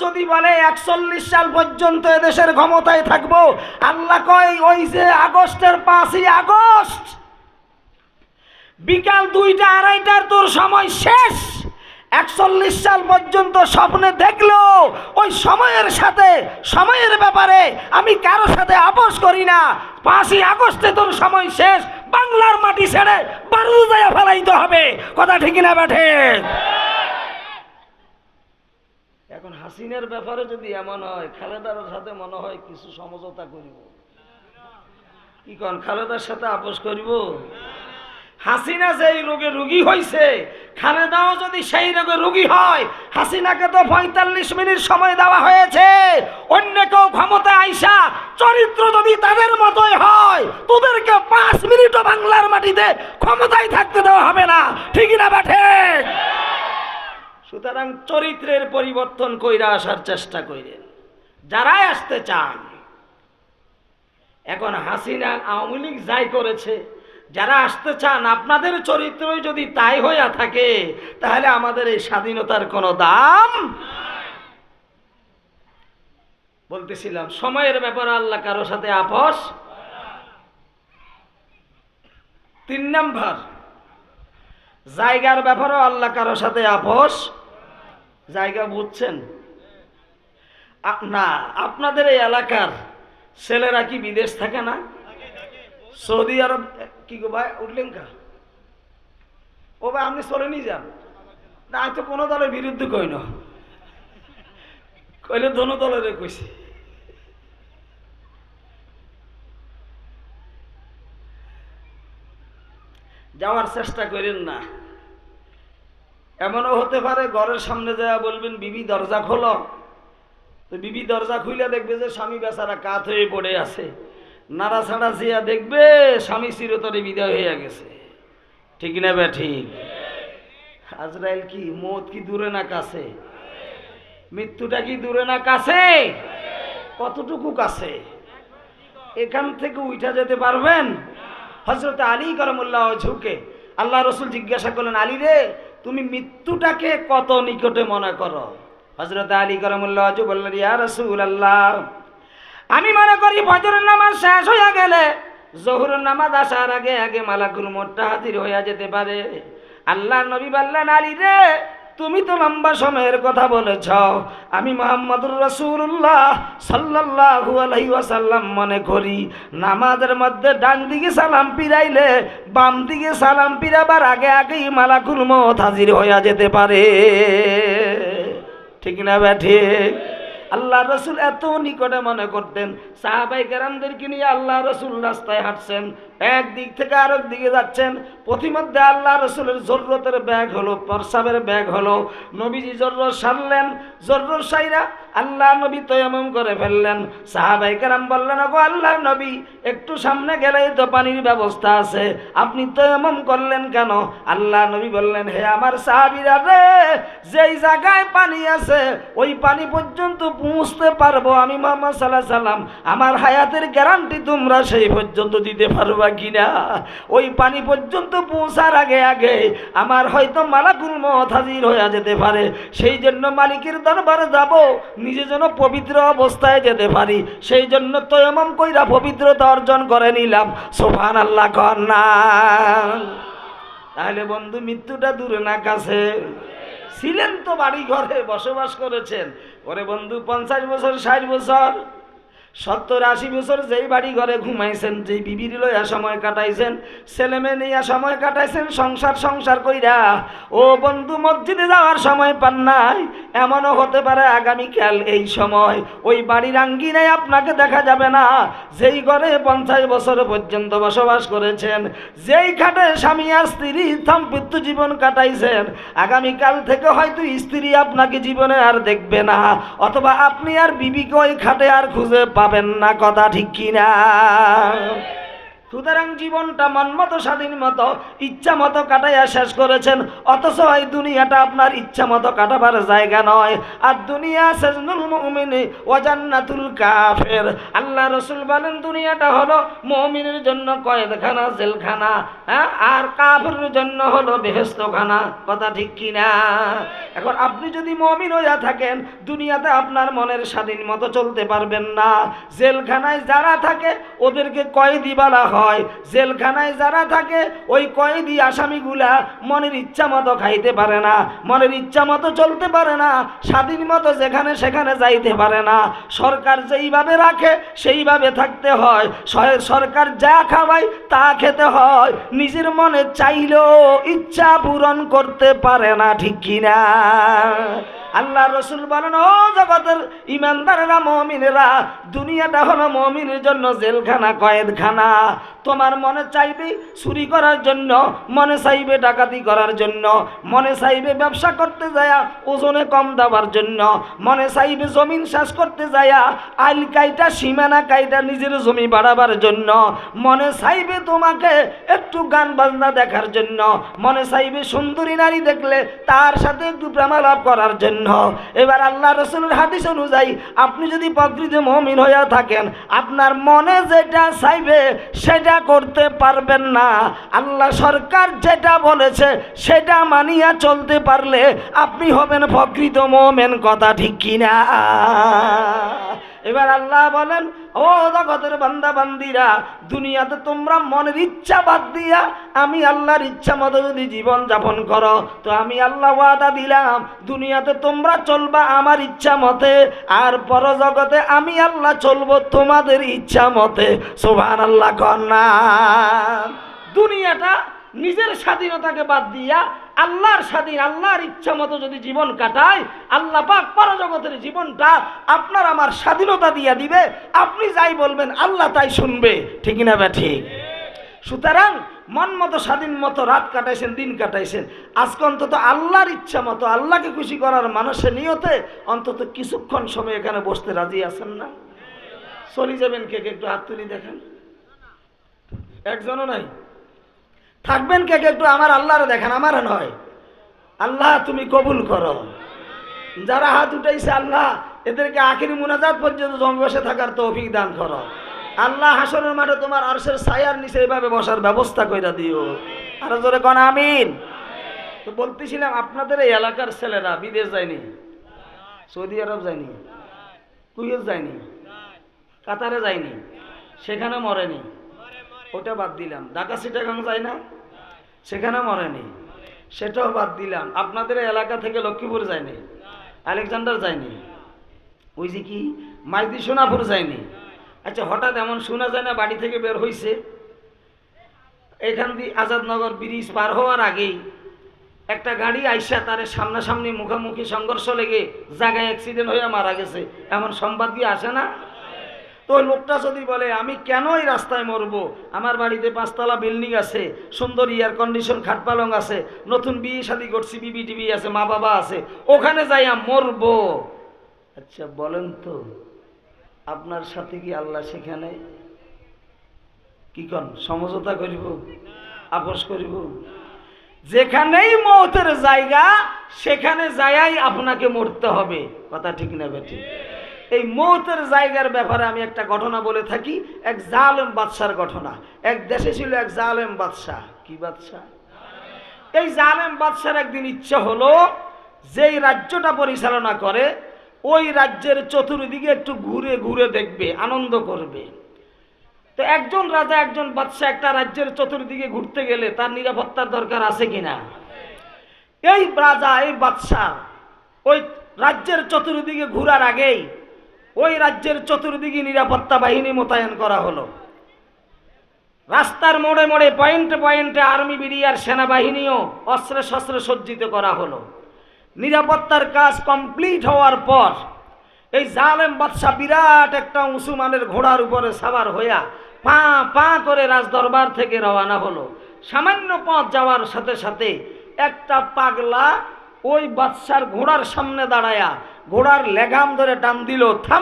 যদি বলে 41 সাল পর্যন্ত এদেশের ক্ষমতায় থাকবো, আল্লাহ কয় ওই যে আগস্টের 5ই আগস্ট বিকাল 2টা 2:30টার তোর সময় শেষ। 41 সাল পর্যন্ত স্বপ্নে দেখলো ওই সময়ের সাথে, সময়ের ব্যাপারে আমি কারো সাথে আপোষ করি না। 5ই আগস্টে তোর সময় শেষ, বাংলার মাটি ছেড়ে বারুদায় ফেলাইতে হবে। কথা ঠিক না বেঠে? এখন হাসিনার ব্যাপারে যদি এমন হয়, খালেদার সাথে মনে হয় কিছু সমঝোতা করিব। কি কন, খালেদার সাথে আপোষ করিব? হাসিনা যেই রোগে রোগী হয়েছে, খালেদাও যদি সেই রোগে রোগী হয়, হাসিনাকে তো 45 মিনিট সময় দেওয়া হয়েছে। অন্য কেউ ক্ষমতায় আইসা চরিত্র যদি তাদের মতোই হয়, তোদেরকে 5 মিনিটও বাংলার মাটিতে ক্ষমতায় থাকতে দেওয়া হবে না। ঠিক না বেঠে? সুতরাং চরিত্রের পরিবর্তন কইরা আসার চেষ্টা করেন যারাই আসতে চান। এখন হাসিনা আওয়ামী লীগ যাই করেছে, যারা আসতে চান আপনাদের চরিত্রই যদি তাই হইয়া থাকে, তাহলে আমাদের এই স্বাধীনতার কোনো দাম। বলতেছিলাম সময়ের ব্যাপারে আল্লাহ কারো সাথে আপোষ। 3 নাম্বার, জায়গার ব্যাপারেও আল্লাহ কারো সাথে আপোষ। জায়গা বুঝছেন না? আপনাদের এই এলাকার ছেলেরা কি বিদেশ থাকে না? সৌদি আরব কি গো ভাই, উঠলেন কা? ও ভাই আপনি চলে নিয়ে যান না, আমি তো কোনো দলের বিরুদ্ধে কই না, কইলে দোনো দলের কইছি। যাওয়ার চেষ্টা করেন না। এমনও হতে পারে ঘরের সামনে যাওয়া বলবেন বিবি দরজা খোলো, তো বিবি দরজা খুলে দেখবে যে স্বামী বেচারা কাত হয়ে পড়ে আছে। নাড়া ছাড়া জিয়া দেখবে স্বামী চিরতরে বিদায় হয়ে গেছে। ঠিক না বে ঠিক? আজরাইল কি, মৌত কি দূরে না কাছে? মৃত্যুটা কি দূরে না কাছে? কতটুকু কাছে? এখান থেকে উঠা যেতে পারবেন? হযরত আলী কারামাল্লাহু ওয়াজহুকে আল্লাহ রসুল জিজ্ঞাসা করলেন, আলী রে তুমি মৃত্যুটাকে কত নিকটে মনে করো? হযরত আলী কারামাল্লাহু ওয়াজহু বললেন, ইয়া রাসূলুল্লাহ, আমি মনে করি ফজরের নামাজ শেষ হয়ে গেলে জোহরের নামাজ আসার আগে আগে মালাকুল মউত হাজির হয়ে যেতে পারে। আল্লাহ নবী বললেন, আলী রে তুমি তো লম্বা সময়ের কথা বলেছ, আমি মুহাম্মদুর রাসূলুল্লাহ সাল্লাল্লাহু আলাইহি ওয়াসাল্লাম মনে করি নামাজের মধ্যে ডান দিকে সালাম ফিরাইলে বাম দিকে সালাম ফিরাবার আগে আগেই মালাকুল মউত হাজির হয়ে যেতে পারে। ঠিক না বেঠে? আল্লাহ রসুল এত নিকটে মনে করতেন। সাহাবাই কেরামদেরকে নিয়ে আল্লাহ রসুল রাস্তায় হাঁটছেন, এক দিক থেকে আরেক দিকে যাচ্ছেন, পথিমধ্যে আল্লাহ রসুলের জরুরতের ব্যাগ হলো, প্রস্রাবের ব্যাগ হলো। নবীজি জরুরত সারলেন, জরুরত সাইরা আল্লাহ নবী তায়াম্মুম করে ফেললেন। সাহাবাই কেরাম বললেন, ওগো আল্লাহ নবী, একটু সামনে গেলেই তো পানির ব্যবস্থা আছে, আপনি তায়াম্মুম করলেন কেন? আল্লাহ নবী বললেন, হে আমার সাহাবীরা রে, যেই জায়গায় পানি আছে ওই পানি পর্যন্ত পৌঁছতে পারবো আমি মুহাম্মদ সাল্লাল্লাহু আলাইহি সাল্লাম, আমার হায়াতের গ্যারান্টি তোমরা সেই পর্যন্ত দিতে পারবা কিনা? ওই পানি পর্যন্ত পৌঁছার আগে আগে আমার হয়তো মালাকুল মউত হাজির হয়ে যেতে পারে। সেই জন্য মালিকের দরবারে যাব, নিজে যেন পবিত্র অবস্থায় যেতে পারি, সেই জন্য তায়াম্মুম কইরা পবিত্রতা অর্জন করে নিলাম। সুবহানাল্লাহ কর না। তাহলে বন্ধু মৃত্যুটা দূরে না কাছে? ছিলেন তো বাড়ি ঘরে বসবাস করেছেন, ওরে বন্ধু 50 বছর 60 বছর 70-80 বছর যেই বাড়ি ঘরে ঘুমাইছেন, যেই বিবির লইয়া সময় কাটাইছেন, ছেলে মেয়ে নিয়ে সময় কাটাইছেন, সংসার কইরা, ও বন্ধু মসজিদে যাওয়ার সময় পান নাই। এমনও হতে পারে আগামীকাল এই সময় ওই বাড়ির আঙ্গিনায় আপনাকে দেখা যাবে না। যেই ঘরে 50 বছর পর্যন্ত বসবাস করেছেন, যেই খাটে স্বামী আর স্ত্রী দাম্পত্য জীবন কাটাইছেন, আগামীকাল থেকে হয়তো স্ত্রী আপনাকে জীবনে আর দেখবে না, অথবা আপনি আর বিবিকে ওই খাটে আর খুঁজে পাবেন না। কথা ঠিক কিনা? সুতরাং জীবনটা মন মতো স্বাধীন মতো ইচ্ছা মতো কাটাইয়া শেষ করেছেন, অথচ এই দুনিয়াটা আপনার ইচ্ছা মতো কাটাবার জায়গা নয়। আর দুনিয়া সাজনুল মুমিনি ওয়া জান্নাতুল কাফের। আল্লাহ রাসূল বলেন দুনিয়াটা হলো মুমিনের জন্য কয়েদখানা, জেলখানা, আর কাফেরের জন্য হলো বেহেশতখানা। কথা ঠিক কি না? এখন আপনি যদি মুমিন হইয়া থাকেন দুনিয়াতে আপনার মনের স্বাধীন মতো চলতে পারবেন না। জেলখানায় যারা থাকে ওদেরকে কয়েদি বলা হয়। জেলখানায় যারা থাকে ওই কয়েদি আসামিগুলা মনের ইচ্ছা মতো খাইতে পারে না, মনের ইচ্ছা মতো চলতে পারে না, স্বাধীন মতো যেখানে সেখানে যাইতে পারে না। সরকার যেইভাবে রাখে সেইভাবে থাকতে হয়, সরকার যা খাওয়ায় তা খেতে হয়, নিজের মনে চাইলেও ইচ্ছা পূরণ করতে পারে না। ঠিক কিনা? আল্লাহ রসুল বলেন ও জগতের ইমানদারেরা, মুমিনেরা, দুনিয়াটা হলো মুমিনের জন্য জেলখানা, কয়েদখানা। তোমার মনে চাইবে চুরি করার জন্য, মনে চাইবে ডাকাতি করার জন্য, মনে চাইবে ব্যবসা করতে যায়া ওজনে কম দেওয়ার জন্য, মনে চাইবে জমিন চাষ করতে যায়া আইল কাইটা সীমানা কাইটা নিজের জমি বাড়াবার জন্য, মনে চাইবে তোমাকে একটু গান বাজনা দেখার জন্য, মনে চাইবে সুন্দরী নারী দেখলে তার সাথে একটু প্রেমালাপ করার জন্য। এবার আল্লাহ রসুলের হাদিস অনুযায়ী আপনি যদি প্রকৃত মুমিন হইয়া থাকেন আপনার মনে যেটা চাইবে সেটা করতে পারবেন না। আল্লাহ সরকার যেটা বলেছে সেটা মানিয়া চলতে পারলে আপনি হবেন প্রকৃত মুমিন। কথা ঠিক কিনা? এবার আল্লাহ বলেন ও জগতের বান্দা বান্দিরা, দুনিয়াতে তোমরা মনের ইচ্ছা বাদ দিয়া আমি আল্লাহর ইচ্ছা মতো যদি জীবন যাপন করো তো আমি আল্লাহ ওয়াদা দিলাম দুনিয়াতে তোমরা চলবা আমার ইচ্ছা মতে, আর পরজগতে আমি আল্লাহ চলবো তোমাদের ইচ্ছা মতে। সুবহানাল্লাহ কন্যা। দুনিয়াটা নিজের স্বাধীনতাকে বাদ দিয়া আল্লাহর স্বাধীন, আল্লাহর ইচ্ছা মতো যদি জীবন কাটায়, আল্লাহ পাক পরজগতের জীবনটা আপনার আমার স্বাধীনতা দিয়া দিবে। আপনি যাই বলবেন আল্লাহ তাই শুনবে। ঠিক না বে ঠিক? সুতরাং মন মতো স্বাধীন মতো রাত কাটাইছেন, দিন কাটাইছেন, আজকে অন্তত আল্লাহর ইচ্ছা মতো আল্লাহকে খুশি করার মানুষের নিয়তে অন্তত কিছুক্ষণ সময় এখানে বসতে রাজি আছেন না? চলে যাবেন কে কে? একটু হাত তুলি দেখেন। একজনও নাই। থাকবেন কে কে? একটু আমার আল্লাহরে দেখেন, আমার নয়। আল্লাহ তুমি কবুল করো। যারা হাত উঠাইছে আল্লাহ এদেরকে আখিরি মুনাজাত পর্যন্ত জমে বসে থাকার তৌফিক দান করো। আল্লাহ হাসরের মাঠে তোমার আরশের ছায়ার নিচে এইভাবে বসার ব্যবস্থা কইরা দিও। আর জোরে কোন আমিন। তো বলতেছিলাম আপনাদের এই এলাকার ছেলেরা বিদেশ যায়নি, সৌদি আরব যায়নি, কুয়েত যায়নি, কাতারে যায়নি, সেখানে মরেনি, ওটা বাদ দিলাম। ঢাকা চিটাগাং যায় না, সেখানে মরেনি, সেটাও বাদ দিলাম। আপনাদের এলাকা থেকে লক্ষ্মীপুর যায়নি, আলেকজান্ডার যায়নি, ওই যে কি মাইদি সোনাপুর যায়নি। আচ্ছা হঠাৎ এমন শোনা যায় না বাড়ি থেকে বের হয়েছে, এখান দিয়ে আজাদনগর ব্রিজ পার হওয়ার আগেই একটা গাড়ি আইসা তার সামনাসামনি মুখোমুখি সংঘর্ষ লেগে জায়গায় অ্যাক্সিডেন্ট হয়ে মারা গেছে, এমন সংবাদ কি আসে না? তো লোকটা যদি বলে আমি কেন এই রাস্তায় মরবো, আমার বাড়িতে 5 তলা বিল্ডিং আছে, সুন্দর এয়ার কন্ডিশন খাট পালং আছে, নতুন বিয়ে শাদী করছি, বিবি টিবি আছে, মা বাবা আছে, ওখানে যাইয়া মরবো। আচ্ছা বলেন তো আপনার সাথে কি আল্লাহ সেখানে কি কন সমঝোতা করিব, আপোষ করিব? যেখানেই মওতের জায়গা সেখানে যায়াই আপনাকে মরতে হবে। কথা ঠিক না বেঠিক? এই মওতের জায়গার ব্যাপারে আমি একটা ঘটনা বলে থাকি, এক জালেম বাদশার ঘটনা। এক দেশে ছিল এক জালেম বাদশা। কি বাদশা? এই জালেম বাদশার একদিন ইচ্ছা হলো যেই রাজ্যটা পরিচালনা করে ওই রাজ্যের চতুর্দিকে একটু ঘুরে ঘুরে দেখবে, আনন্দ করবে। তো একজন রাজা একজন বাদশা একটা রাজ্যের চতুর্দিকে ঘুরতে গেলে তার নিরাপত্তার দরকার আছে কিনা? এই রাজা এই বাদশা ওই রাজ্যের চতুর্দিকে ঘোরার আগেই ওই রাজ্যের চতুর্দিকে নিরাপত্তা বাহিনী মোতায়েন করা হলো। রাস্তার মোড়ে মোড়ে পয়েন্টে পয়েন্টে আর্মি বিডিআর সেনাবাহিনীও অস্ত্রে শস্ত্রে সজ্জিত করা হলো। নিরাপত্তার কাজ কমপ্লিট হওয়ার পর এই জালেম বাদশা বিরাট একটা উঁচু মানের ঘোড়ার উপরে সাওয়ার হইয়া পা পা করে রাজদরবার থেকে রওনা হলো। সামান্য পথ যাওয়ার সাথে সাথে একটা পাগলা ওই বাদশার ঘোড়ার সামনে দাঁড়ায়া ঘোড়ার লেগাম ধরে টান দিল, থাম।